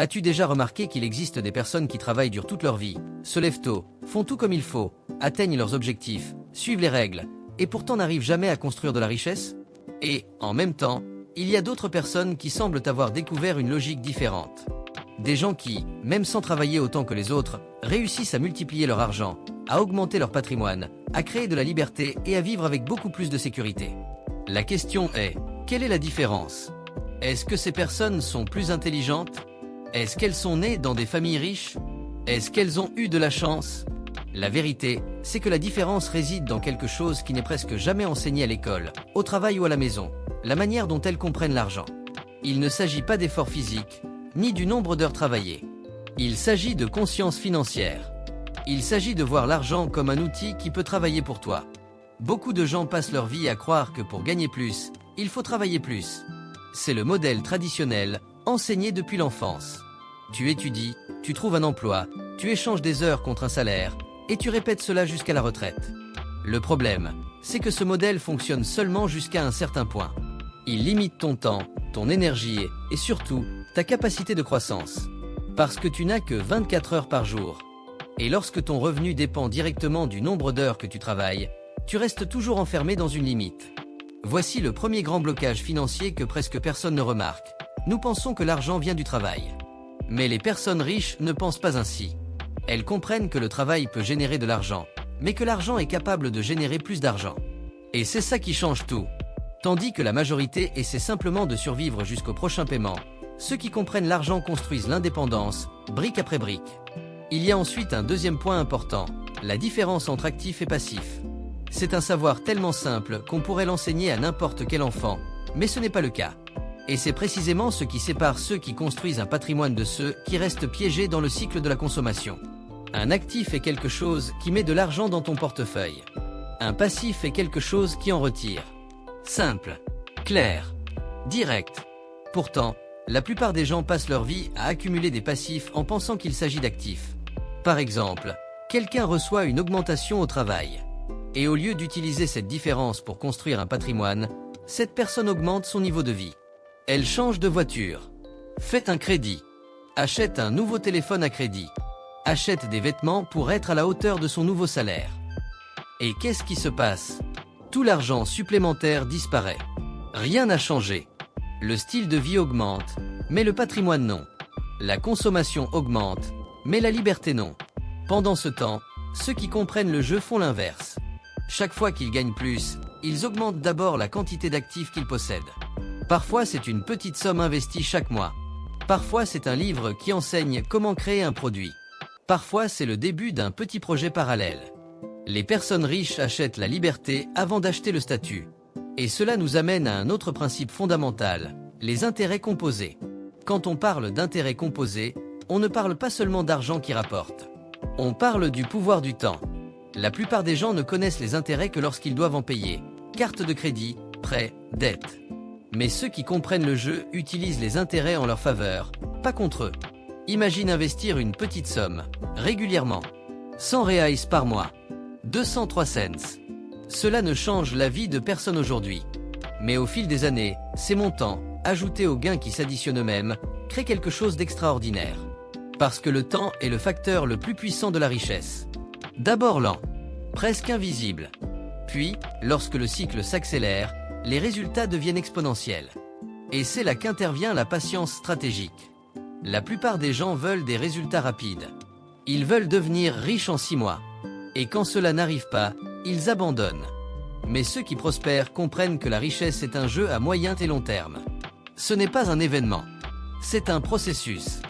As-tu déjà remarqué qu'il existe des personnes qui travaillent dur toute leur vie, se lèvent tôt, font tout comme il faut, atteignent leurs objectifs, suivent les règles, et pourtant n'arrivent jamais à construire de la richesse? Et, en même temps, il y a d'autres personnes qui semblent avoir découvert une logique différente. Des gens qui, même sans travailler autant que les autres, réussissent à multiplier leur argent, à augmenter leur patrimoine, à créer de la liberté et à vivre avec beaucoup plus de sécurité. La question est, quelle est la différence? Est-ce que ces personnes sont plus intelligentes? Est-ce qu'elles sont nées dans des familles riches? Est-ce qu'elles ont eu de la chance? La vérité, c'est que la différence réside dans quelque chose qui n'est presque jamais enseigné à l'école, au travail ou à la maison, la manière dont elles comprennent l'argent. Il ne s'agit pas d'effort physique, ni du nombre d'heures travaillées. Il s'agit de conscience financière. Il s'agit de voir l'argent comme un outil qui peut travailler pour toi. Beaucoup de gens passent leur vie à croire que pour gagner plus, il faut travailler plus. C'est le modèle traditionnel, enseigné depuis l'enfance. Tu étudies, tu trouves un emploi, tu échanges des heures contre un salaire, et tu répètes cela jusqu'à la retraite. Le problème, c'est que ce modèle fonctionne seulement jusqu'à un certain point. Il limite ton temps, ton énergie et surtout, ta capacité de croissance. Parce que tu n'as que 24 heures par jour. Et lorsque ton revenu dépend directement du nombre d'heures que tu travailles, tu restes toujours enfermé dans une limite. Voici le premier grand blocage financier que presque personne ne remarque. Nous pensons que l'argent vient du travail. Mais les personnes riches ne pensent pas ainsi. Elles comprennent que le travail peut générer de l'argent, mais que l'argent est capable de générer plus d'argent. Et c'est ça qui change tout. Tandis que la majorité essaie simplement de survivre jusqu'au prochain paiement, ceux qui comprennent l'argent construisent l'indépendance, brique après brique. Il y a ensuite un deuxième point important, la différence entre actif et passif. C'est un savoir tellement simple qu'on pourrait l'enseigner à n'importe quel enfant, mais ce n'est pas le cas. Et c'est précisément ce qui sépare ceux qui construisent un patrimoine de ceux qui restent piégés dans le cycle de la consommation. Un actif est quelque chose qui met de l'argent dans ton portefeuille. Un passif est quelque chose qui en retire. Simple, clair, direct. Pourtant, la plupart des gens passent leur vie à accumuler des passifs en pensant qu'il s'agit d'actifs. Par exemple, quelqu'un reçoit une augmentation au travail. Et au lieu d'utiliser cette différence pour construire un patrimoine, cette personne augmente son niveau de vie. Elle change de voiture, fait un crédit, achète un nouveau téléphone à crédit, achète des vêtements pour être à la hauteur de son nouveau salaire. Et qu'est-ce qui se passe? Tout l'argent supplémentaire disparaît. Rien n'a changé. Le style de vie augmente, mais le patrimoine non. La consommation augmente, mais la liberté non. Pendant ce temps, ceux qui comprennent le jeu font l'inverse. Chaque fois qu'ils gagnent plus, ils augmentent d'abord la quantité d'actifs qu'ils possèdent. Parfois c'est une petite somme investie chaque mois. Parfois c'est un livre qui enseigne comment créer un produit. Parfois c'est le début d'un petit projet parallèle. Les personnes riches achètent la liberté avant d'acheter le statut. Et cela nous amène à un autre principe fondamental, les intérêts composés. Quand on parle d'intérêts composés, on ne parle pas seulement d'argent qui rapporte. On parle du pouvoir du temps. La plupart des gens ne connaissent les intérêts que lorsqu'ils doivent en payer. Carte de crédit, prêt, dette. Mais ceux qui comprennent le jeu utilisent les intérêts en leur faveur, pas contre eux. Imagine investir une petite somme, régulièrement. 100 reais par mois. 203 cents. Cela ne change la vie de personne aujourd'hui. Mais au fil des années, ces montants, ajoutés aux gains qui s'additionnent eux-mêmes, créent quelque chose d'extraordinaire. Parce que le temps est le facteur le plus puissant de la richesse. D'abord lent, presque invisible. Puis, lorsque le cycle s'accélère, les résultats deviennent exponentiels. Et c'est là qu'intervient la patience stratégique. La plupart des gens veulent des résultats rapides. Ils veulent devenir riches en 6 mois. Et quand cela n'arrive pas, ils abandonnent. Mais ceux qui prospèrent comprennent que la richesse est un jeu à moyen et long terme. Ce n'est pas un événement. C'est un processus.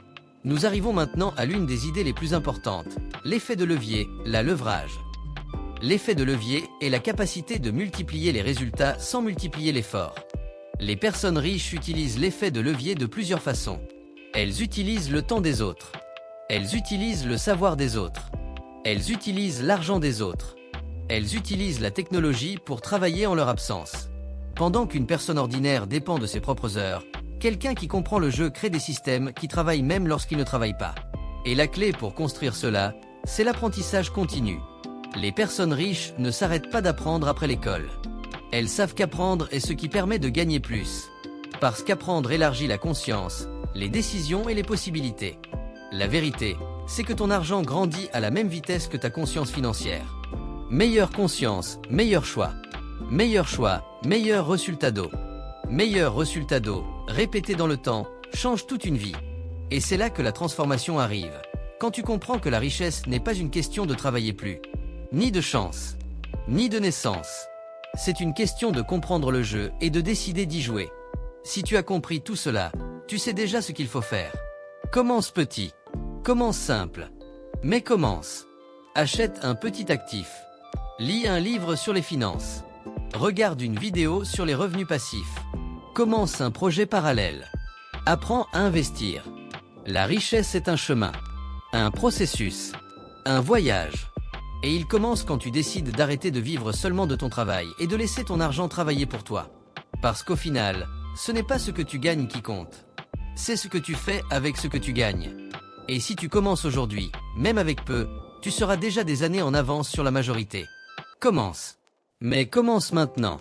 Nous arrivons maintenant à l'une des idées les plus importantes, l'effet de levier, la levrage. L'effet de levier est la capacité de multiplier les résultats sans multiplier l'effort. Les personnes riches utilisent l'effet de levier de plusieurs façons. Elles utilisent le temps des autres. Elles utilisent le savoir des autres. Elles utilisent l'argent des autres. Elles utilisent la technologie pour travailler en leur absence. Pendant qu'une personne ordinaire dépend de ses propres heures, quelqu'un qui comprend le jeu crée des systèmes qui travaillent même lorsqu'il ne travaille pas. Et la clé pour construire cela, c'est l'apprentissage continu. Les personnes riches ne s'arrêtent pas d'apprendre après l'école. Elles savent qu'apprendre est ce qui permet de gagner plus. Parce qu'apprendre élargit la conscience, les décisions et les possibilités. La vérité, c'est que ton argent grandit à la même vitesse que ta conscience financière. Meilleure conscience, meilleur choix. Meilleur choix, meilleur résultat d'eau. Meilleur résultat d'eau, répété dans le temps, change toute une vie. Et c'est là que la transformation arrive. Quand tu comprends que la richesse n'est pas une question de travailler plus, ni de chance, ni de naissance. C'est une question de comprendre le jeu et de décider d'y jouer. Si tu as compris tout cela, tu sais déjà ce qu'il faut faire. Commence petit. Commence simple. Mais commence. Achète un petit actif. Lis un livre sur les finances. Regarde une vidéo sur les revenus passifs. Commence un projet parallèle. Apprends à investir. La richesse est un chemin, un processus, un voyage. Et il commence quand tu décides d'arrêter de vivre seulement de ton travail et de laisser ton argent travailler pour toi. Parce qu'au final, ce n'est pas ce que tu gagnes qui compte. C'est ce que tu fais avec ce que tu gagnes. Et si tu commences aujourd'hui, même avec peu, tu seras déjà des années en avance sur la majorité. Commence. Mais commence maintenant.